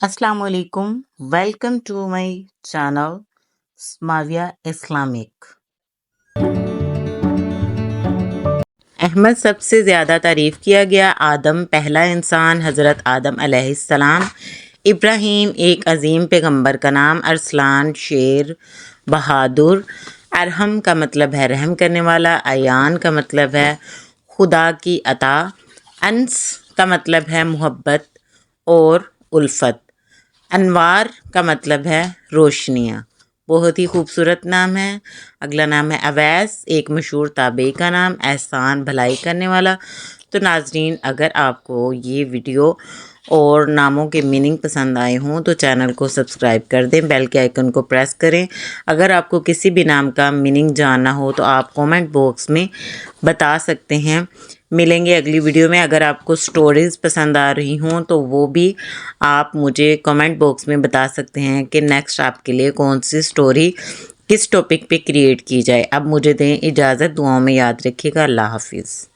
السلام علیکم، welcome to my channel Asmavia Islamic. Ahmad سب سے زیادہ تعریف کیا گیا آدم پہلا انسان حضرت آدم علیہ السلام۔ ابراہیم ایک عظیم پیغمبر کا نام۔ ارسلان شیر بہادر۔ ارحم کا مطلب ہے رحم کرنے والا۔ ایان کا مطلب ہے خدا کی عطا۔ انس کا مطلب ہے محبت اور الفت۔ انوار کا مطلب ہے روشنیاں۔ بہت ہی خوبصورت نام ہے۔ اگلا نام ہے اویس، ایک مشہور تابعی کا نام، احسان بھلائی کرنے والا۔ تو ناظرین، اگر آپ کو یہ ویڈیو اور ناموں کے میننگ پسند آئے ہوں تو چینل کو سبسکرائب کر دیں، بیل کے آئیکن کو پریس کریں۔ اگر آپ کو کسی بھی نام کا میننگ جاننا ہو تو آپ کومنٹ باکس میں بتا سکتے ہیں۔ ملیں گے اگلی ویڈیو میں۔ اگر آپ کو سٹوریز پسند آ رہی ہوں تو وہ بھی آپ مجھے کمنٹ باکس میں بتا سکتے ہیں کہ نیکسٹ آپ کے لیے کون سی سٹوری کس ٹاپک پہ کریٹ کی جائے۔ اب مجھے دیں اجازت، دعاؤں میں یاد رکھیے گا۔ اللہ حافظ۔